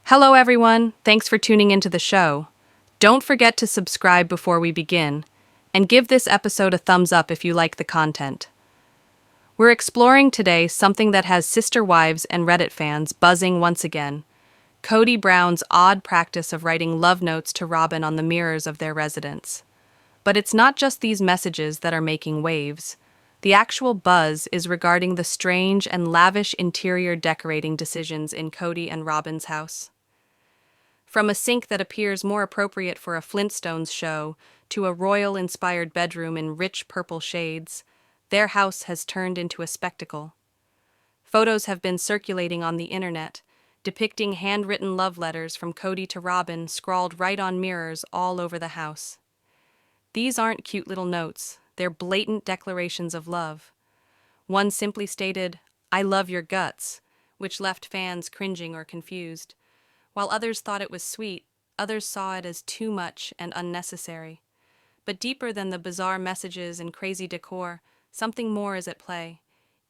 Hello, everyone. Thanks for tuning into the show. Don't forget to subscribe before we begin, and give this episode a thumbs up if you like the content. We're exploring today something that has sister wives and Reddit fans buzzing once again: Cody Brown's odd practice of writing love notes to Robyn on the mirrors of their residence. But it's not just these messages that are making waves. The actual buzz is regarding the strange and lavish interior decorating decisions in Cody and Robyn's house. From a sink that appears more appropriate for a Flintstones show to a royal-inspired bedroom in rich purple shades, their house has turned into a spectacle. Photos have been circulating on the internet, depicting handwritten love letters from Cody to Robyn scrawled right on mirrors all over the house. These aren't cute little notes, they're blatant declarations of love. One simply stated, "I love your guts," which left fans cringing or confused. While others thought it was sweet, others saw it as too much and unnecessary. But deeper than the bizarre messages and crazy decor, something more is at play.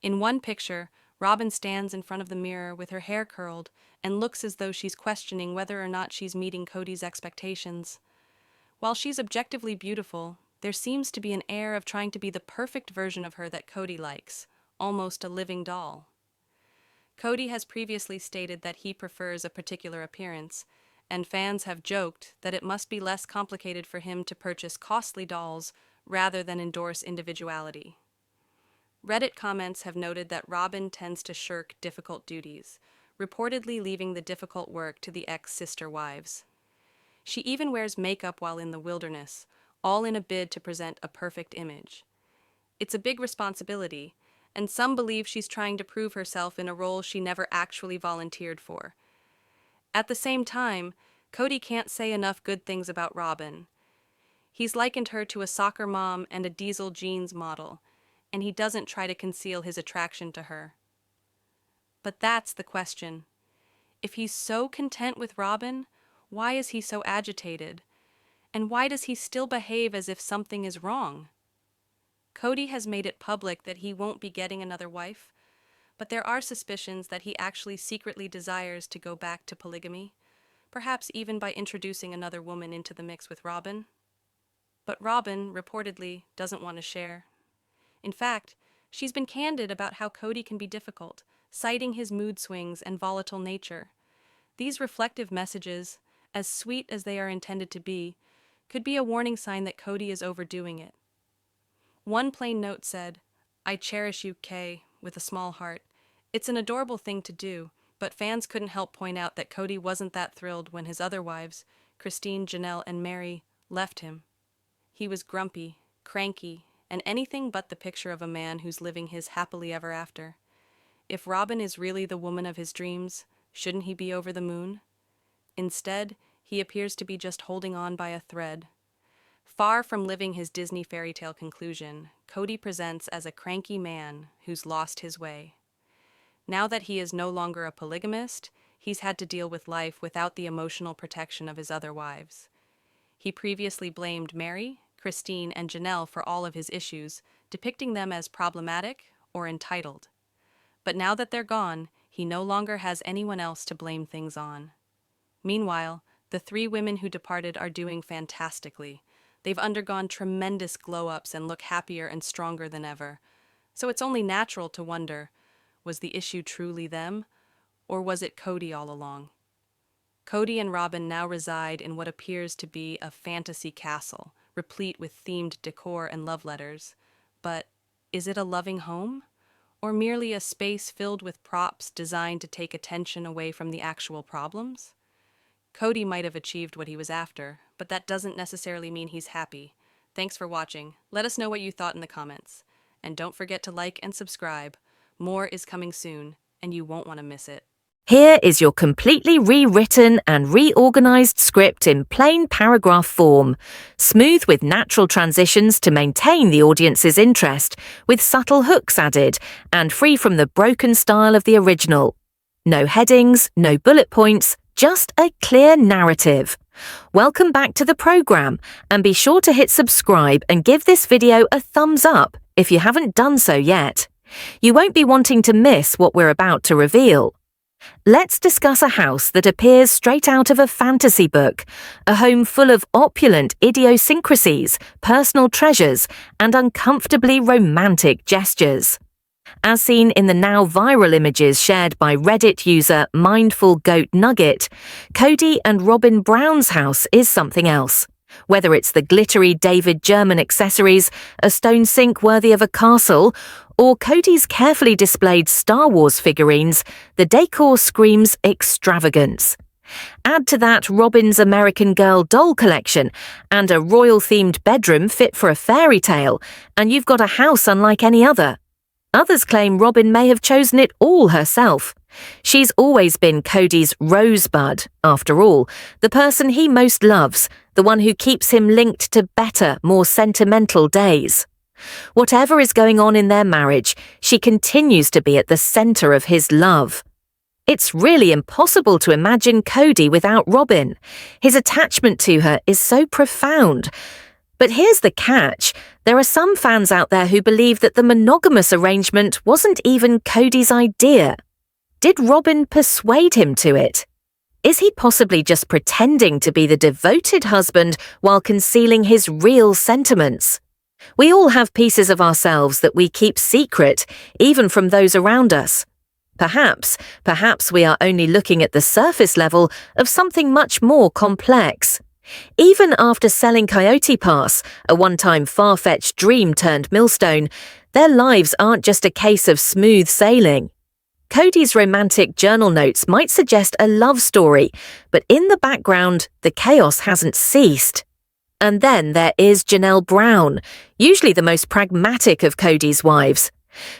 In one picture, Robyn stands in front of the mirror with her hair curled and looks as though she's questioning whether or not she's meeting Cody's expectations. While she's objectively beautiful, there seems to be an air of trying to be the perfect version of her that Cody likes, almost a living doll. Cody has previously stated that he prefers a particular appearance, and fans have joked that it must be less complicated for him to purchase costly dolls rather than endorse individuality. Reddit comments have noted that Robyn tends to shirk difficult duties, reportedly leaving the difficult work to the ex-sister wives. She even wears makeup while in the wilderness, all in a bid to present a perfect image. It's a big responsibility, and some believe she's trying to prove herself in a role she never actually volunteered for. At the same time, Cody can't say enough good things about Robyn. He's likened her to a soccer mom and a diesel jeans model, and he doesn't try to conceal his attraction to her. But that's the question. If he's so content with Robyn, why is he so agitated? And why does he still behave as if something is wrong? Cody has made it public that he won't be getting another wife, but there are suspicions that he actually secretly desires to go back to polygamy, perhaps even by introducing another woman into the mix with Robyn. But Robyn, reportedly, doesn't want to share. In fact, she's been candid about how Cody can be difficult, citing his mood swings and volatile nature. These reflective messages, as sweet as they are intended to be, could be a warning sign that Cody is overdoing it. One plain note said, "I cherish you, Kay," with a small heart. It's an adorable thing to do, but fans couldn't help point out that Cody wasn't that thrilled when his other wives, Christine, Janelle, and Meri, left him. He was grumpy, cranky, and anything but the picture of a man who's living his happily ever after. If Robyn is really the woman of his dreams, shouldn't he be over the moon? Instead, he appears to be just holding on by a thread. Far from living his Disney fairy tale conclusion, Cody presents as a cranky man who's lost his way. Now that he is no longer a polygamist, he's had to deal with life without the emotional protection of his other wives. He previously blamed Meri, Christine, and Janelle for all of his issues, depicting them as problematic or entitled. But now that they're gone, he no longer has anyone else to blame things on. Meanwhile, the three women who departed are doing fantastically. They've undergone tremendous glow-ups and look happier and stronger than ever. So it's only natural to wonder, was the issue truly them, or was it Cody all along? Cody and Robyn now reside in what appears to be a fantasy castle, replete with themed decor and love letters. But is it a loving home? Or merely a space filled with props designed to take attention away from the actual problems? Cody might have achieved what he was after, but that doesn't necessarily mean he's happy. Thanks for watching. Let us know what you thought in the comments. And don't forget to like and subscribe. More is coming soon, and you won't want to miss it. Here is your completely rewritten and reorganized script in plain paragraph form, smooth with natural transitions to maintain the audience's interest, with subtle hooks added, and free from the broken style of the original. No headings, no bullet points, just a clear narrative. Welcome back to the program, and be sure to hit subscribe and give this video a thumbs up if you haven't done so yet. You won't be wanting to miss what we're about to reveal. Let's discuss a house that appears straight out of a fantasy book, a home full of opulent idiosyncrasies, personal treasures, and uncomfortably romantic gestures. As seen in the now viral images shared by Reddit user Mindful Goat Nugget, Cody and Robyn Brown's house is something else. Whether it's the glittery David German accessories, a stone sink worthy of a castle, or Cody's carefully displayed Star Wars figurines, the decor screams extravagance. Add to that Robyn's American Girl doll collection and a royal-themed bedroom fit for a fairy tale, and you've got a house unlike any other. Others claim Robyn may have chosen it all herself. She's always been Cody's rosebud, after all, the person he most loves, the one who keeps him linked to better, more sentimental days. Whatever is going on in their marriage, she continues to be at the center of his love. It's really impossible to imagine Cody without Robyn. His attachment to her is so profound. But here's the catch. There are some fans out there who believe that the monogamous arrangement wasn't even Cody's idea. Did Robyn persuade him to it? Is he possibly just pretending to be the devoted husband while concealing his real sentiments? We all have pieces of ourselves that we keep secret, even from those around us. Perhaps we are only looking at the surface level of something much more complex. Even after selling Coyote Pass, a one-time far-fetched dream turned millstone, their lives aren't just a case of smooth sailing. Cody's romantic journal notes might suggest a love story, but in the background, the chaos hasn't ceased. And then there is Janelle Brown, usually the most pragmatic of Cody's wives.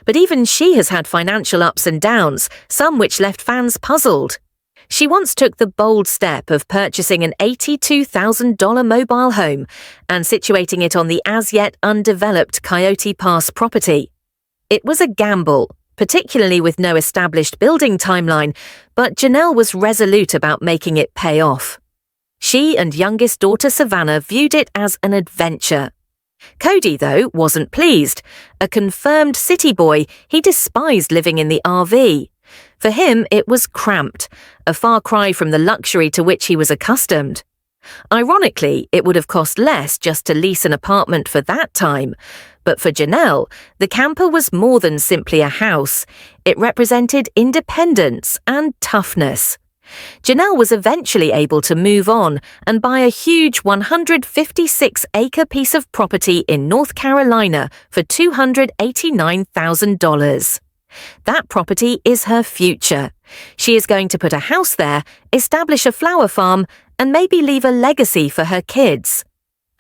But even she has had financial ups and downs, some which left fans puzzled. She once took the bold step of purchasing an $82,000 mobile home and situating it on the as-yet undeveloped Coyote Pass property. It was a gamble, particularly with no established building timeline, but Janelle was resolute about making it pay off. She and youngest daughter Savannah viewed it as an adventure. Cody, though, wasn't pleased. A confirmed city boy, he despised living in the RV. For him, it was cramped, a far cry from the luxury to which he was accustomed. Ironically, it would have cost less just to lease an apartment for that time. But for Janelle, the camper was more than simply a house. It represented independence and toughness. Janelle was eventually able to move on and buy a huge 156-acre piece of property in North Carolina for $289,000. That property is her future. She is going to put a house there, establish a flower farm, and maybe leave a legacy for her kids.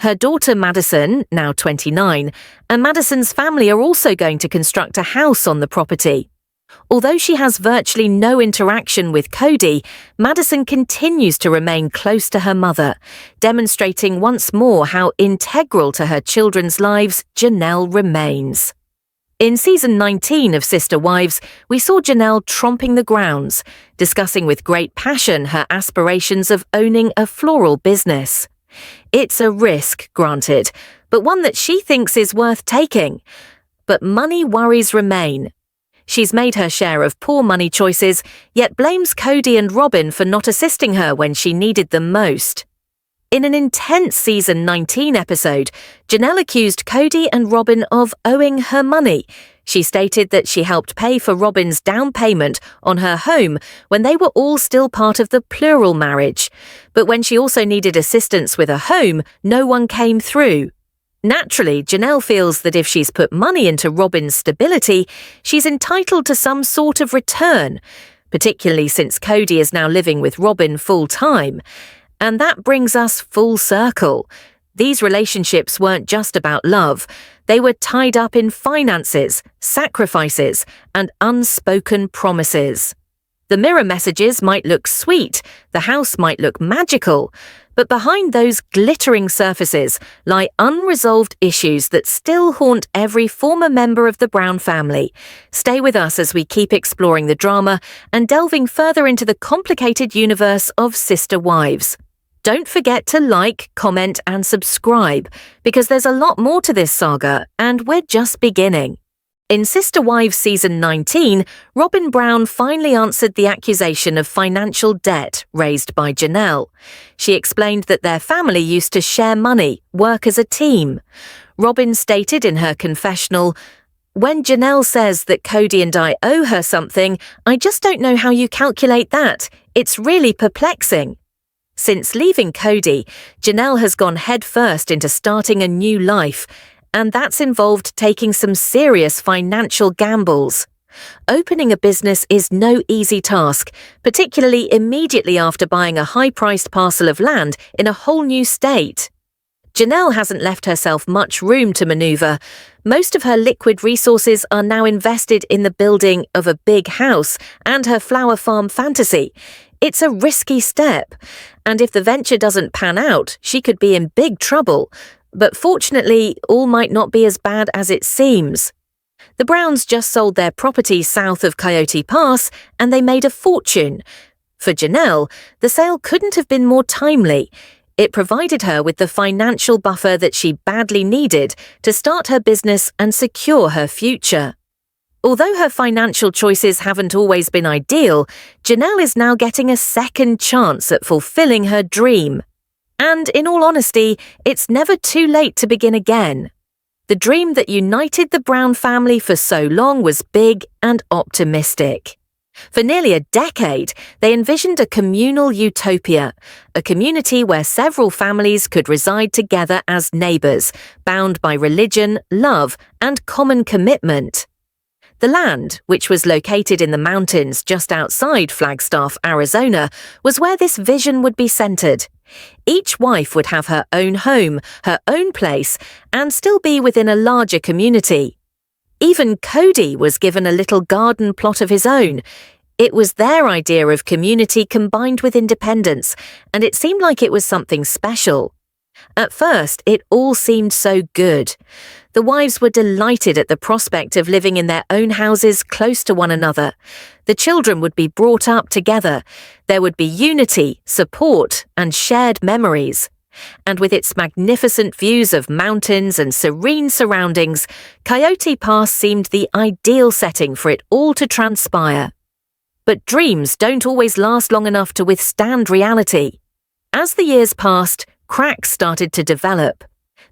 Her daughter Madison, now 29, and Madison's family are also going to construct a house on the property. Although she has virtually no interaction with Cody, Madison continues to remain close to her mother, demonstrating once more how integral to her children's lives Janelle remains. In season 19 of Sister Wives, we saw Janelle tromping the grounds, discussing with great passion her aspirations of owning a floral business. It's a risk, granted, but one that she thinks is worth taking. But money worries remain. She's made her share of poor money choices, yet blames Cody and Robyn for not assisting her when she needed them most. In an intense season 19 episode, Janelle accused Cody and Robyn of owing her money. She stated that she helped pay for Robyn's down payment on her home when they were all still part of the plural marriage. But when she also needed assistance with a home, no one came through. Naturally, Janelle feels that if she's put money into Robyn's stability, she's entitled to some sort of return, particularly since Cody is now living with Robyn full-time. And that brings us full circle. These relationships weren't just about love. They were tied up in finances, sacrifices, and unspoken promises. The mirror messages might look sweet, the house might look magical, but behind those glittering surfaces lie unresolved issues that still haunt every former member of the Brown family. Stay with us as we keep exploring the drama and delving further into the complicated universe of Sister Wives. Don't forget to like, comment, and subscribe, because there's a lot more to this saga, and we're just beginning. In Sister Wives Season 19, Robyn Brown finally answered the accusation of financial debt raised by Janelle. She explained that their family used to share money, work as a team. Robyn stated in her confessional, "When Janelle says that Cody and I owe her something, I just don't know how you calculate that. It's really perplexing." Since leaving Cody, Janelle has gone headfirst into starting a new life, and that's involved taking some serious financial gambles. Opening a business is no easy task, particularly immediately after buying a high-priced parcel of land in a whole new state. Janelle hasn't left herself much room to maneuver. Most of her liquid resources are now invested in the building of a big house and her flower farm fantasy. It's a risky step, and if the venture doesn't pan out, she could be in big trouble. But fortunately, all might not be as bad as it seems. The Browns just sold their property south of Coyote Pass, and they made a fortune. For Janelle, the sale couldn't have been more timely. It provided her with the financial buffer that she badly needed to start her business and secure her future. Although her financial choices haven't always been ideal, Janelle is now getting a second chance at fulfilling her dream. And in all honesty, it's never too late to begin again. The dream that united the Brown family for so long was big and optimistic. For nearly a decade, they envisioned a communal utopia, a community where several families could reside together as neighbors, bound by religion, love, and common commitment. The land, which was located in the mountains just outside Flagstaff, Arizona, was where this vision would be centered. Each wife would have her own home, her own place, and still be within a larger community. Even Cody was given a little garden plot of his own. It was their idea of community combined with independence, and it seemed like it was something special. At first, it all seemed so good. The wives were delighted at the prospect of living in their own houses close to one another. The children would be brought up together. There would be unity, support, and shared memories. And with its magnificent views of mountains and serene surroundings, Coyote Pass seemed the ideal setting for it all to transpire. But dreams don't always last long enough to withstand reality. As the years passed, cracks started to develop.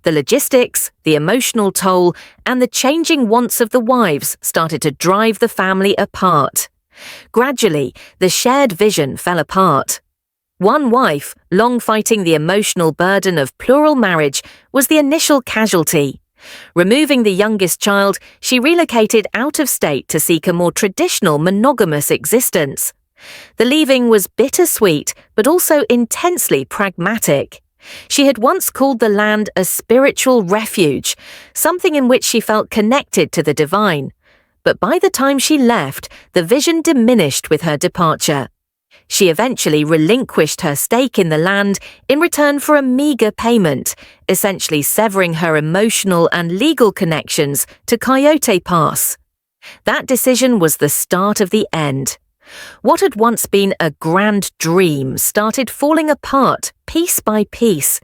The logistics, the emotional toll, and the changing wants of the wives started to drive the family apart. Gradually, the shared vision fell apart. One wife, long fighting the emotional burden of plural marriage, was the initial casualty. Removing the youngest child, she relocated out of state to seek a more traditional monogamous existence. The leaving was bittersweet, but also intensely pragmatic. She had once called the land a spiritual refuge, something in which she felt connected to the divine. But by the time she left, the vision diminished with her departure. She eventually relinquished her stake in the land in return for a meager payment, essentially severing her emotional and legal connections to Coyote Pass. That decision was the start of the end. What had once been a grand dream started falling apart piece by piece.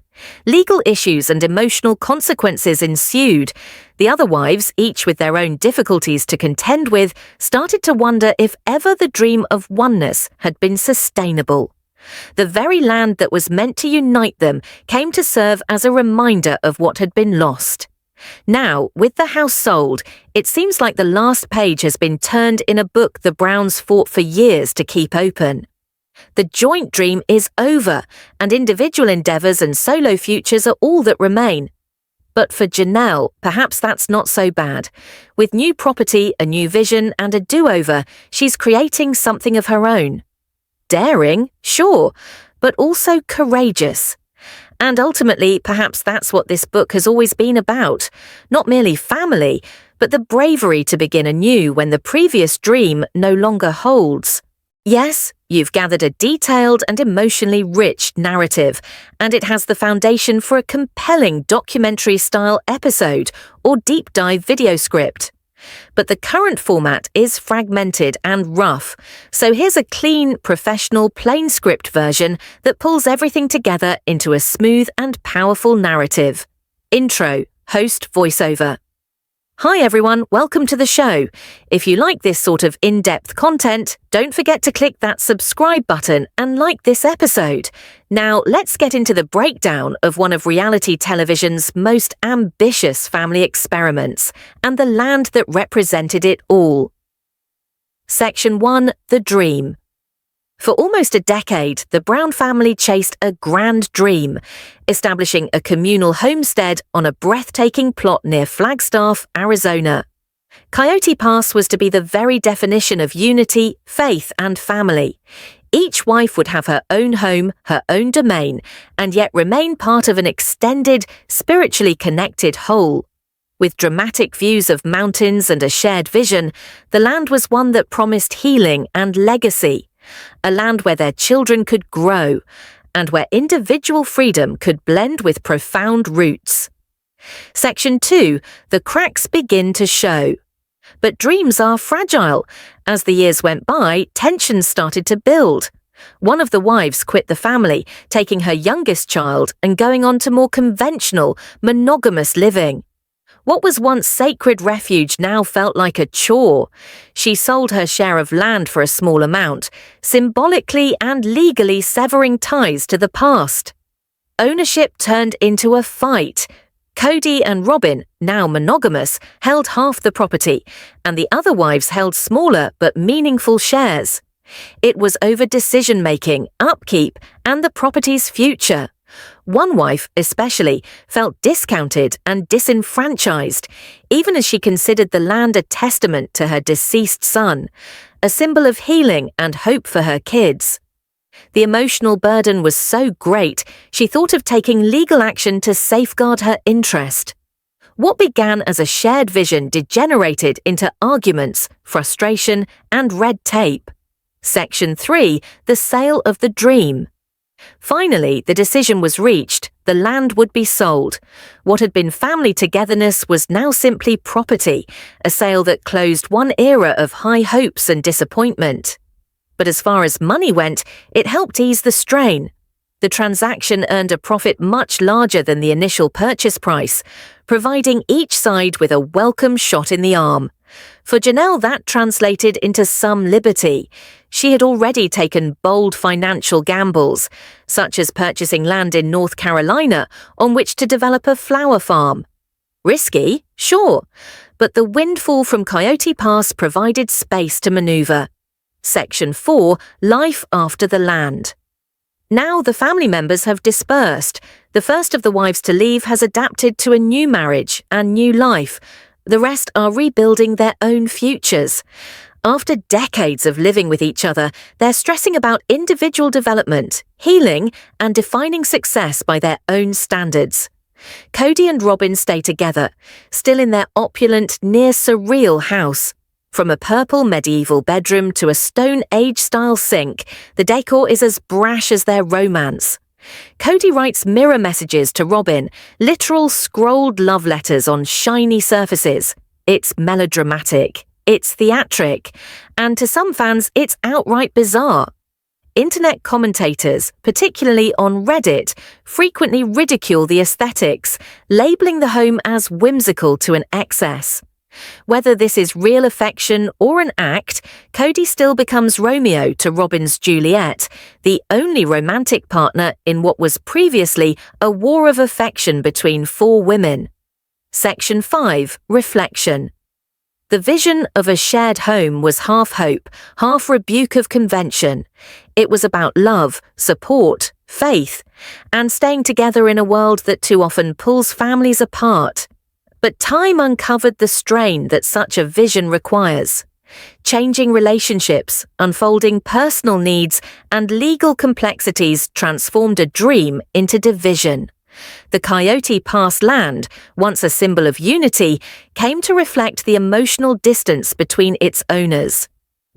Legal issues and emotional consequences ensued. The other wives, each with their own difficulties to contend with, started to wonder if ever the dream of oneness had been sustainable. The very land that was meant to unite them came to serve as a reminder of what had been lost. Now, with the house sold, it seems like the last page has been turned in a book the Browns fought for years to keep open. The joint dream is over, and individual endeavours and solo futures are all that remain. But for Janelle, perhaps that's not so bad. With new property, a new vision, and a do-over, she's creating something of her own. Daring, sure, but also courageous. And ultimately, perhaps that's what this book has always been about. Not merely family, but the bravery to begin anew when the previous dream no longer holds. Yes, you've gathered a detailed and emotionally rich narrative, and it has the foundation for a compelling documentary-style episode or deep dive video script. But the current format is fragmented and rough, so here's a clean, professional, plain script version that pulls everything together into a smooth and powerful narrative. Intro, host voiceover. Hi everyone, welcome to the show. If you like this sort of in-depth content, don't forget to click that subscribe button and like this episode. Now, let's get into the breakdown of one of reality television's most ambitious family experiments and the land that represented it all. Section 1. The Dream. For almost a decade, the Brown family chased a grand dream, establishing a communal homestead on a breathtaking plot near Flagstaff, Arizona. Coyote Pass was to be the very definition of unity, faith, and family. Each wife would have her own home, her own domain, and yet remain part of an extended, spiritually connected whole. With dramatic views of mountains and a shared vision, the land was one that promised healing and legacy. A land where their children could grow, and where individual freedom could blend with profound roots. Section 2. The cracks begin to show. But dreams are fragile. As the years went by, tensions started to build. One of the wives quit the family, taking her youngest child and going on to more conventional, monogamous living. What was once sacred refuge now felt like a chore. She sold her share of land for a small amount, symbolically and legally severing ties to the past. Ownership turned into a fight. Cody and Robyn, now monogamous, held half the property, and the other wives held smaller but meaningful shares. It was over decision-making, upkeep, and the property's future. One wife, especially, felt discounted and disenfranchised, even as she considered the land a testament to her deceased son, a symbol of healing and hope for her kids. The emotional burden was so great, she thought of taking legal action to safeguard her interest. What began as a shared vision degenerated into arguments, frustration, and red tape. Section 3. The Sale of the Dream. Finally, the decision was reached. The land would be sold. What had been family togetherness was now simply property, a sale that closed one era of high hopes and disappointment. But as far as money went, it helped ease the strain. The transaction earned a profit much larger than the initial purchase price, providing each side with a welcome shot in the arm. For Janelle, that translated into some liberty. She had already taken bold financial gambles, such as purchasing land in North Carolina on which to develop a flower farm. Risky, sure, but the windfall from Coyote Pass provided space to maneuver. Section 4. Life after the land. Now the family members have dispersed. The first of the wives to leave has adapted to a new marriage and new life. The rest are rebuilding their own futures. After decades of living with each other, they're stressing about individual development, healing, and defining success by their own standards. Cody and Robyn stay together, still in their opulent, near-surreal house. From a purple medieval bedroom to a Stone Age-style sink, the decor is as brash as their romance. Cody writes mirror messages to Robyn, literal scrolled love letters on shiny surfaces. It's melodramatic, it's theatric, and to some fans it's outright bizarre. Internet commentators, particularly on Reddit, frequently ridicule the aesthetics, labeling the home as whimsical to an excess. Whether this is real affection or an act, Cody still becomes Romeo to Robyn's Juliet, the only romantic partner in what was previously a war of affection between four women. Section 5. Reflection. The vision of a shared home was half hope, half rebuke of convention. It was about love, support, faith, and staying together in a world that too often pulls families apart. But time uncovered the strain that such a vision requires. Changing relationships, unfolding personal needs, and legal complexities transformed a dream into division. The Coyote Pass land, once a symbol of unity, came to reflect the emotional distance between its owners.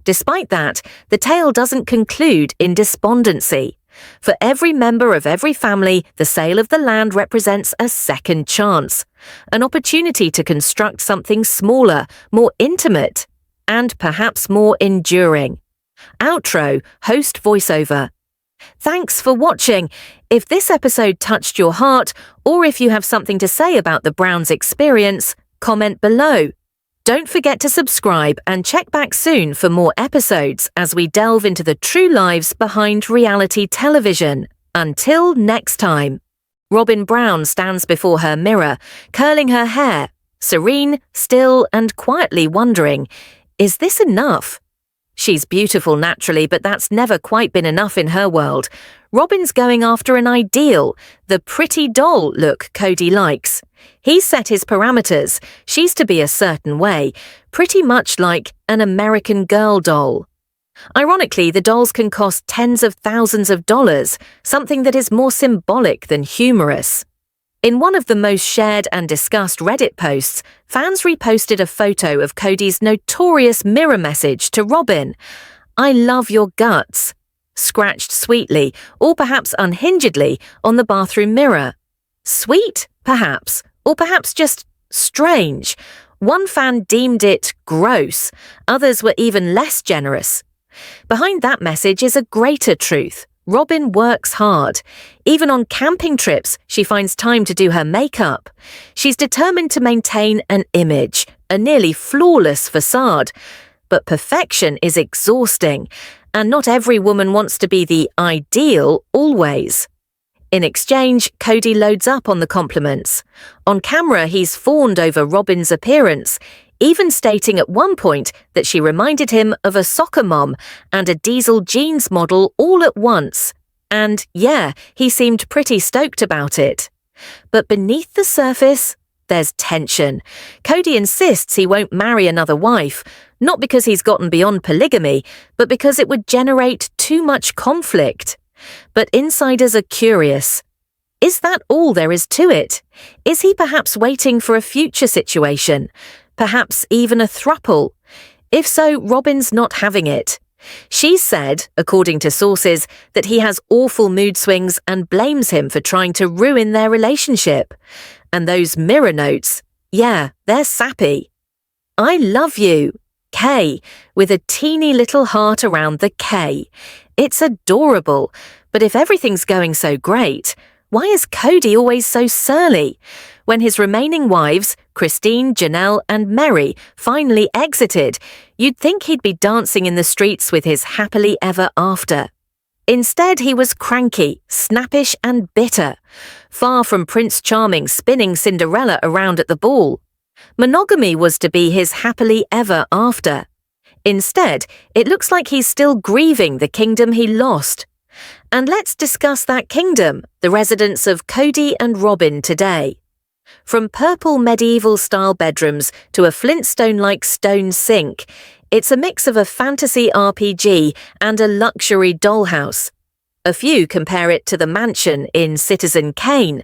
Despite that, the tale doesn't conclude in despondency. For every member of every family, the sale of the land represents a second chance, an opportunity to construct something smaller, more intimate, and perhaps more enduring. Outro, host voiceover. Thanks for watching. If this episode touched your heart, or if you have something to say about the Browns' experience, comment below. Don't forget to subscribe and check back soon for more episodes as we delve into the true lives behind reality television. Until next time. Robyn Brown stands before her mirror, curling her hair, serene, still, and quietly wondering, is this enough? She's beautiful naturally, but that's never quite been enough in her world. Robyn's going after an ideal, the pretty doll look Cody likes. He's set his parameters. She's to be a certain way, pretty much like an American Girl doll. Ironically, the dolls can cost tens of thousands of dollars, something that is more symbolic than humorous. In one of the most shared and discussed Reddit posts, fans reposted a photo of Cody's notorious mirror message to Robyn. "I love your guts," scratched sweetly, or perhaps unhingedly, on the bathroom mirror. Sweet, perhaps, or perhaps just strange. One fan deemed it gross, others were even less generous. Behind that message is a greater truth. Robyn works hard. Even on camping trips, she finds time to do her makeup. She's determined to maintain an image, a nearly flawless facade. But perfection is exhausting, and not every woman wants to be the ideal always. In exchange, Cody loads up on the compliments. On camera, he's fawned over Robyn's appearance, even stating at one point that she reminded him of a soccer mom and a diesel jeans model all at once. And yeah, he seemed pretty stoked about it. But beneath the surface, there's tension. Cody insists he won't marry another wife, not because he's gotten beyond polygamy, but because it would generate too much conflict. But insiders are curious. Is that all there is to it? Is he perhaps waiting for a future situation? Perhaps even a throuple? If so, Robyn's not having it. She said, according to sources, that he has awful mood swings and blames him for trying to ruin their relationship. And those mirror notes, yeah, they're sappy. "I love you," K, with a teeny little heart around the K. It's adorable, but if everything's going so great, why is Cody always so surly? When his remaining wives, Christine, Janelle, and Meri, finally exited, you'd think he'd be dancing in the streets with his happily ever after. Instead, he was cranky, snappish, and bitter, far from Prince Charming spinning Cinderella around at the ball. Monogamy was to be his happily ever after. Instead, it looks like he's still grieving the kingdom he lost. And let's discuss that kingdom, the residence of Cody and Robyn today. From purple medieval-style bedrooms to a Flintstone-like stone sink, it's a mix of a fantasy RPG and a luxury dollhouse. A few compare it to the mansion in Citizen Kane.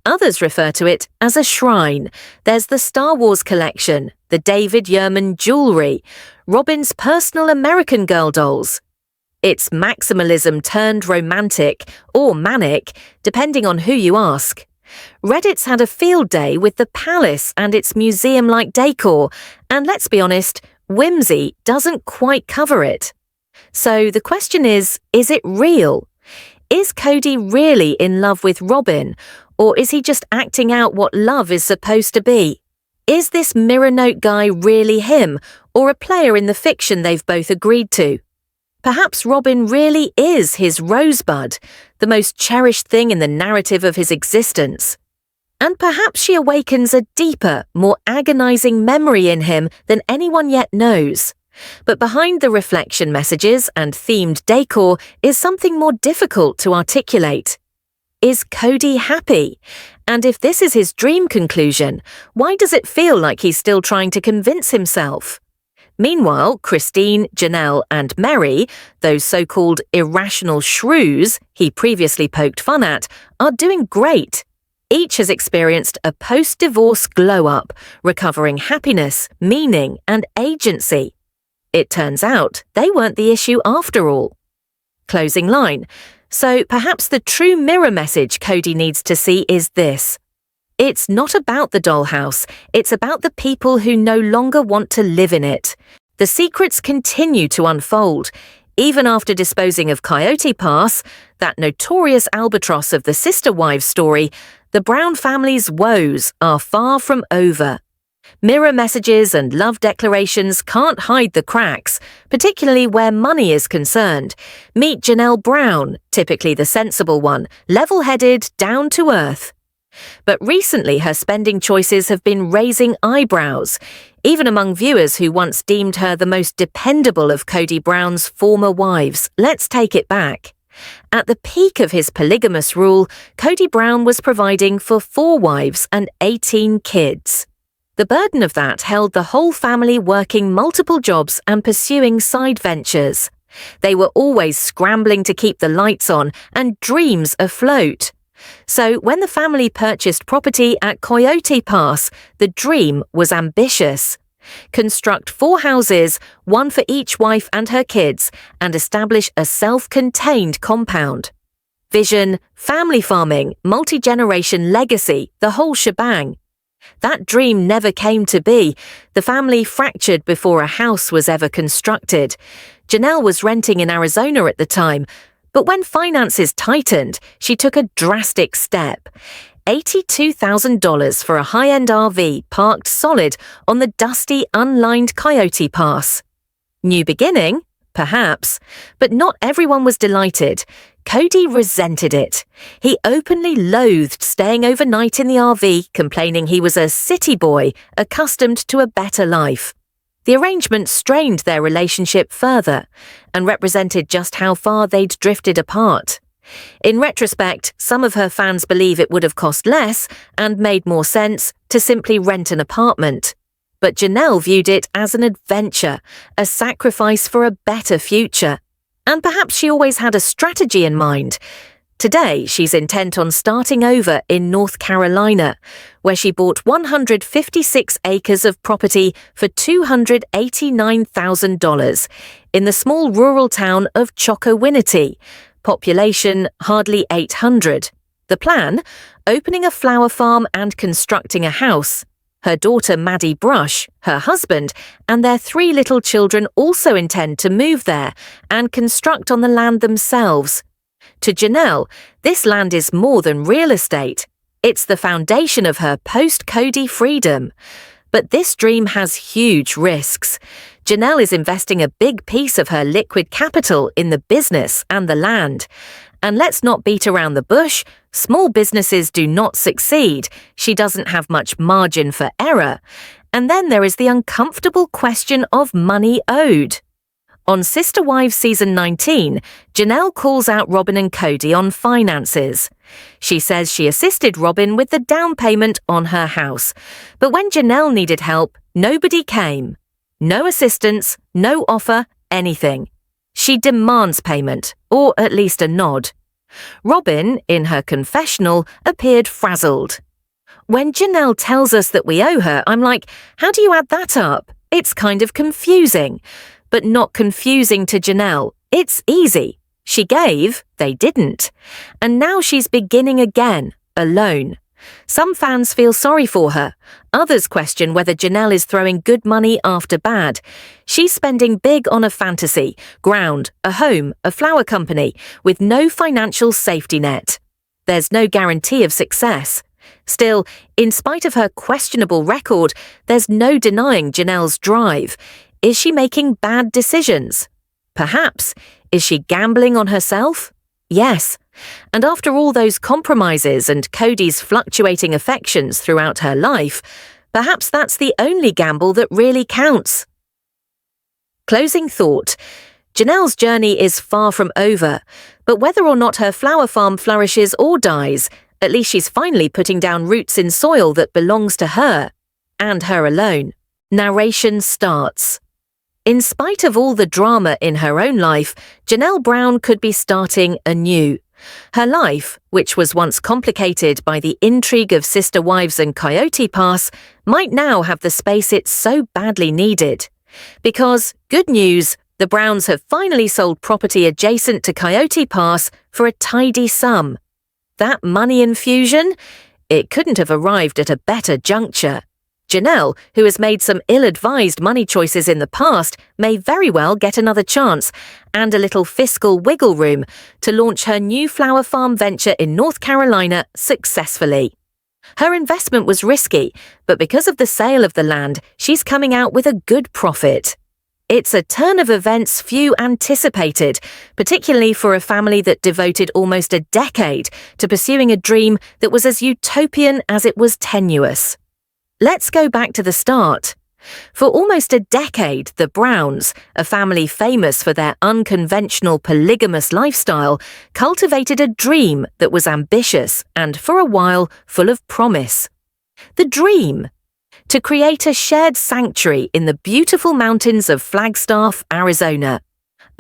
Others refer to it as a shrine. There's the Star Wars collection, the David Yurman jewelry, Robyn's personal American Girl dolls. It's maximalism turned romantic, or manic, depending on who you ask. Reddit's had a field day with the palace and its museum-like decor, and let's be honest, whimsy doesn't quite cover it. So the question is it real? Is Cody really in love with Robyn, or is he just acting out what love is supposed to be? Is this mirror note guy really him, or a player in the fiction they've both agreed to? Perhaps Robyn really is his rosebud, the most cherished thing in the narrative of his existence. And perhaps she awakens a deeper, more agonizing memory in him than anyone yet knows. But behind the reflection messages and themed decor is something more difficult to articulate. Is Cody happy? And if this is his dream conclusion, why does it feel like he's still trying to convince himself? Meanwhile, Christine, Janelle, and Meri, those so-called irrational shrews he previously poked fun at, are doing great. Each has experienced a post-divorce glow-up, recovering happiness, meaning, and agency. It turns out they weren't the issue after all. Closing line. So perhaps the true mirror message Cody needs to see is this. It's not about the dollhouse, it's about the people who no longer want to live in it. The secrets continue to unfold. Even after disposing of Coyote Pass, that notorious albatross of the sister wives story, the Brown family's woes are far from over. Mirror messages and love declarations can't hide the cracks, particularly where money is concerned. Meet Janelle Brown, typically the sensible one, level-headed, down to earth. But recently her spending choices have been raising eyebrows, even among viewers who once deemed her the most dependable of Cody Brown's former wives. Let's take it back. At the peak of his polygamous rule, Cody Brown was providing for 4 wives and 18 kids. The burden of that held the whole family working multiple jobs and pursuing side ventures. They were always scrambling to keep the lights on and dreams afloat. So when the family purchased property at Cruelty Pass, the dream was ambitious. Construct 4 houses, 1 for each wife and her kids, and establish a self-contained compound. Vision, family farming, multi-generation legacy, the whole shebang. That dream never came to be. The family fractured before a house was ever constructed. Janelle was renting in Arizona at the time, but when finances tightened, she took a drastic step. $82,000 for a high-end RV parked solid on the dusty, unlined Cruelty Pass. New beginning? Perhaps. But not everyone was delighted. Cody resented it. He openly loathed staying overnight in the RV, complaining he was a city boy, accustomed to a better life. The arrangement strained their relationship further and represented just how far they'd drifted apart. In retrospect, some of her fans believe it would have cost less and made more sense to simply rent an apartment. But Janelle viewed it as an adventure, a sacrifice for a better future. And perhaps she always had a strategy in mind. Today, she's intent on starting over in North Carolina, where she bought 156 acres of property for $289,000 in the small rural town of Chocowinity, population hardly 800. The plan? Opening a flower farm and constructing a house. Her daughter Maddie Brush, her husband, and their 3 little children also intend to move there and construct on the land themselves. To Janelle, this land is more than real estate. It's the foundation of her post-Cody freedom. But this dream has huge risks. Janelle is investing a big piece of her liquid capital in the business and the land. And let's not beat around the bush. Small businesses do not succeed. She doesn't have much margin for error. And then there is the uncomfortable question of money owed. On Sister Wives Season 19, Janelle calls out Robyn and Cody on finances. She says she assisted Robyn with the down payment on her house. But when Janelle needed help, nobody came. No assistance, no offer, anything. She demands payment, or at least a nod. Robyn, in her confessional, appeared frazzled. When Janelle tells us that we owe her, I'm like, how do you add that up? It's kind of confusing. But not confusing to Janelle. It's easy. She gave, they didn't. And now she's beginning again, alone. Some fans feel sorry for her. Others question whether Janelle is throwing good money after bad. She's spending big on a fantasy, ground, a home, a flower company, with no financial safety net. There's no guarantee of success. Still, in spite of her questionable record, there's no denying Janelle's drive. Is she making bad decisions? Perhaps. Is she gambling on herself? Yes. And after all those compromises and Cody's fluctuating affections throughout her life, perhaps that's the only gamble that really counts. Closing thought. Janelle's journey is far from over, but whether or not her flower farm flourishes or dies, at least she's finally putting down roots in soil that belongs to her, and her alone. Narration starts. In spite of all the drama in her own life, Janelle Brown could be starting anew. Her life, which was once complicated by the intrigue of Sister Wives and Cruelty Pass, might now have the space it so badly needed. Because, good news, the Browns have finally sold property adjacent to Cruelty Pass for a tidy sum. That money infusion? It couldn't have arrived at a better juncture. Janelle, who has made some ill-advised money choices in the past, may very well get another chance and a little fiscal wiggle room to launch her new flower farm venture in North Carolina successfully. Her investment was risky, but because of the sale of the land, she's coming out with a good profit. It's a turn of events few anticipated, particularly for a family that devoted almost a decade to pursuing a dream that was as utopian as it was tenuous. Let's go back to the start. For almost a decade, the Browns, a family famous for their unconventional polygamous lifestyle, cultivated a dream that was ambitious and, for a while, full of promise. The dream: to create a shared sanctuary in the beautiful mountains of Flagstaff, Arizona.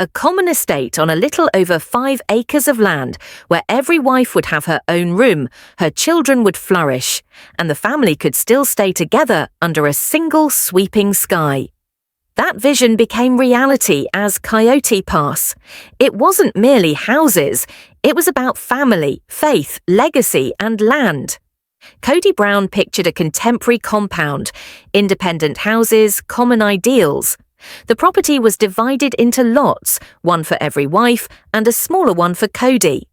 A common estate on a little over 5 acres of land where every wife would have her own room, her children would flourish, and the family could still stay together under a single sweeping sky. That vision became reality as Coyote Pass. It wasn't merely houses, it was about family, faith, legacy, and land. Cody Brown pictured a contemporary compound, independent houses, common ideals. The property was divided into lots, one for every wife and a smaller one for Cody.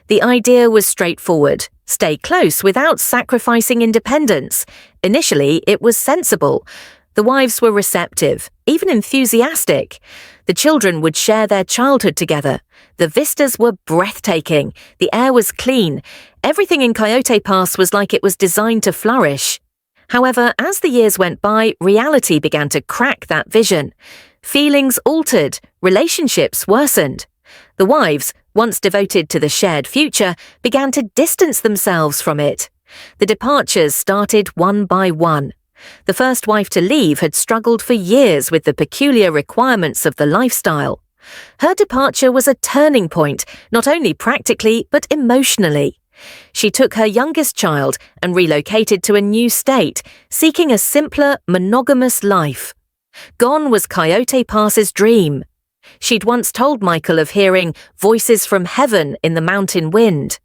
The idea was straightforward: stay close without sacrificing independence. Initially, it was sensible. The wives were receptive, even enthusiastic. The children would share their childhood together. The vistas were breathtaking. The air was clean. Everything in Coyote Pass was like it was designed to flourish. However, as the years went by, reality began to crack that vision. Feelings altered, relationships worsened. The wives, once devoted to the shared future, began to distance themselves from it. The departures started one by one. The first wife to leave had struggled for years with the peculiar requirements of the lifestyle. Her departure was a turning point, not only practically but emotionally. She took her youngest child and relocated to a new state, seeking a simpler, monogamous life. Gone was Coyote Pass's dream. She'd once told Michael of hearing voices from heaven in the mountain wind.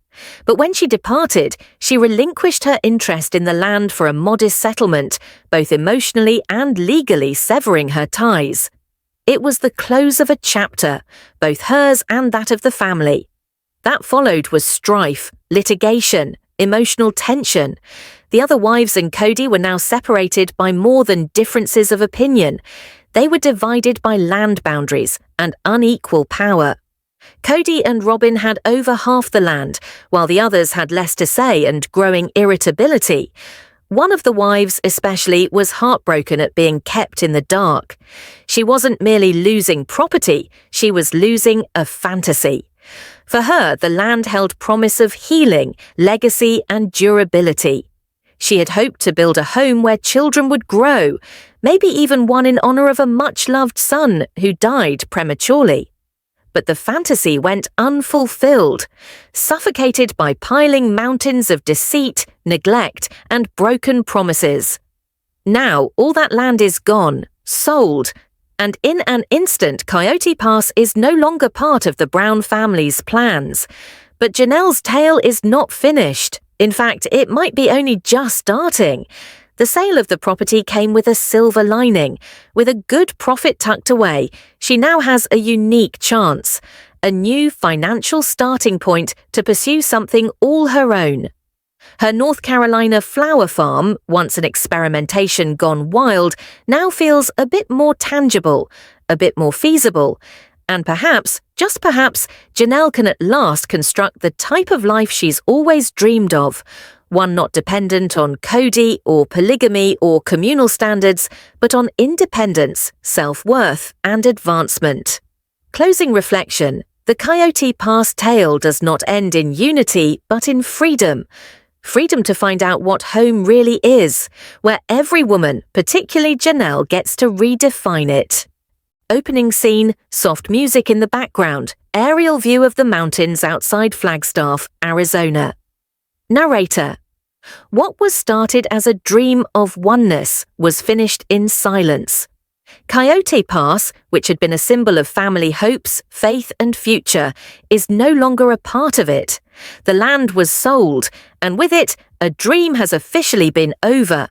But when she departed, she relinquished her interest in the land for a modest settlement, both emotionally and legally severing her ties. It was the close of a chapter, both hers and that of the family. That followed was strife, litigation, emotional tension. The other wives and Cody were now separated by more than differences of opinion. They were divided by land boundaries and unequal power. Cody and Robyn had over half the land, while the others had less to say and growing irritability. One of the wives especially was heartbroken at being kept in the dark. She wasn't merely losing property, she was losing a fantasy. For her, the land held promise of healing, legacy, and durability. She had hoped to build a home where children would grow, maybe even one in honor of a much-loved son who died prematurely. But the fantasy went unfulfilled, suffocated by piling mountains of deceit, neglect, and broken promises. Now all that land is gone, sold, and in an instant Coyote Pass is no longer part of the Brown family's plans. But Janelle's tale is not finished. In fact, it might be only just starting. The sale of the property came with a silver lining. With a good profit tucked away, she now has a unique chance, a new financial starting point to pursue something all her own. Her North Carolina flower farm, once an experimentation gone wild, now feels a bit more tangible, a bit more feasible, and perhaps, just perhaps, Janelle can at last construct the type of life she's always dreamed of, one not dependent on Cody or polygamy or communal standards, but on independence, self-worth, and advancement. Closing reflection: the Coyote Pass tale does not end in unity, but in freedom. Freedom to find out what home really is, where every woman, particularly Janelle, gets to redefine it. Opening scene, soft music in the background, aerial view of the mountains outside Flagstaff, Arizona. Narrator: what was started as a dream of oneness was finished in silence. Coyote Pass, which had been a symbol of family hopes, faith, and future, is no longer a part of it. The land was sold, and with it, a dream has officially been over.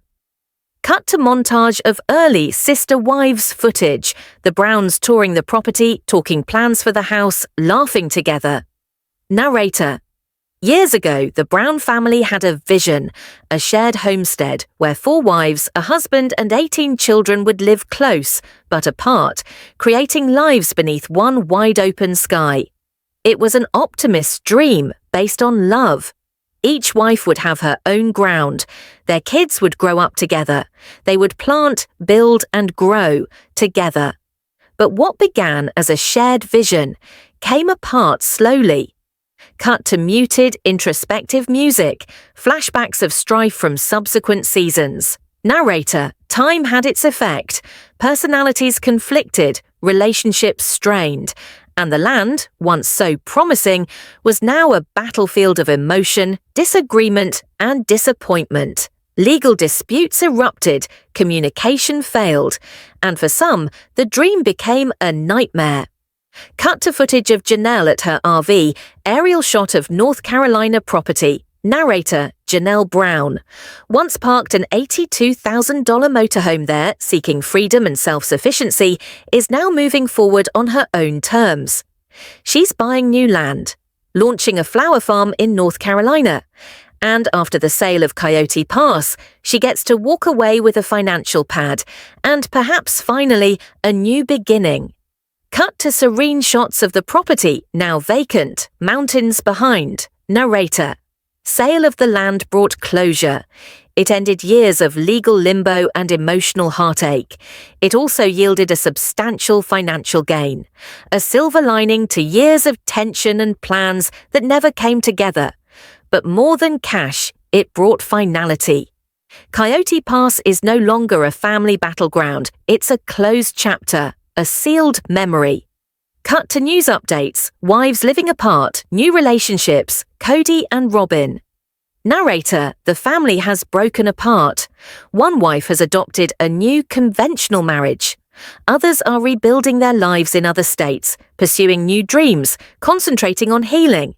Cut to montage of early sister wives footage, the Browns touring the property, talking plans for the house, laughing together. Narrator: Years ago, the Brown family had a vision, a shared homestead where 4 wives, a husband and 18 children would live close, but apart, creating lives beneath one wide-open sky. It was an optimist's dream based on love. Each wife would have her own ground. Their kids would grow up together. They would plant, build and grow together. But what began as a shared vision came apart slowly. Cut to muted, introspective music, flashbacks of strife from subsequent seasons. Narrator, time had its effect. Personalities conflicted, relationships strained. And the land, once so promising, was now a battlefield of emotion, disagreement, and disappointment. Legal disputes erupted, communication failed, and for some, the dream became a nightmare. Cut to footage of Janelle at her RV, aerial shot of North Carolina property. Narrator, Janelle Brown. Once parked an $82,000 motorhome there, seeking freedom and self-sufficiency, is now moving forward on her own terms. She's buying new land, launching a flower farm in North Carolina. And after the sale of Coyote Pass, she gets to walk away with a financial pad, and perhaps finally, a new beginning. Cut to serene shots of the property, now vacant, mountains behind. Narrator. Sale of the land brought closure. It ended years of legal limbo and emotional heartache. It also yielded a substantial financial gain, a silver lining to years of tension and plans that never came together. But more than cash, it brought finality. Coyote Pass is no longer a family battleground. It's a closed chapter, a sealed memory. Cut to news updates, wives living apart, new relationships, Cody and Robyn. Narrator, the family has broken apart. One wife has adopted a new conventional marriage. Others are rebuilding their lives in other states, pursuing new dreams, concentrating on healing.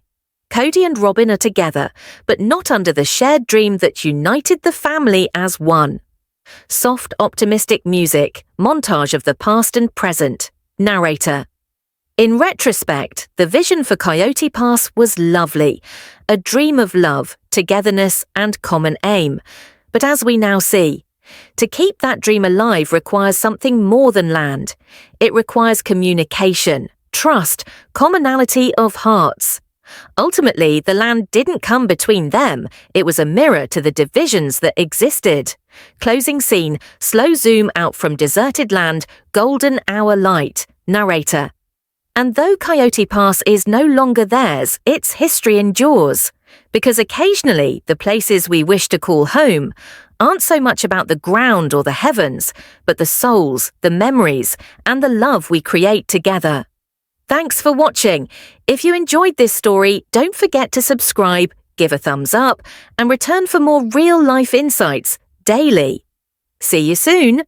Cody and Robyn are together, but not under the shared dream that united the family as one. Soft, optimistic music, montage of the past and present. Narrator. In retrospect, the vision for Coyote Pass was lovely, a dream of love, togetherness, and common aim. But as we now see, to keep that dream alive requires something more than land. It requires communication, trust, commonality of hearts. Ultimately, the land didn't come between them. It was a mirror to the divisions that existed. Closing scene, slow zoom out from deserted land, golden hour light. Narrator. And though Coyote Pass is no longer theirs, its history endures. Because occasionally, the places we wish to call home aren't so much about the ground or the heavens, but the souls, the memories, and the love we create together. Thanks for watching. If you enjoyed this story, don't forget to subscribe, give a thumbs up, and return for more real-life insights daily. See you soon!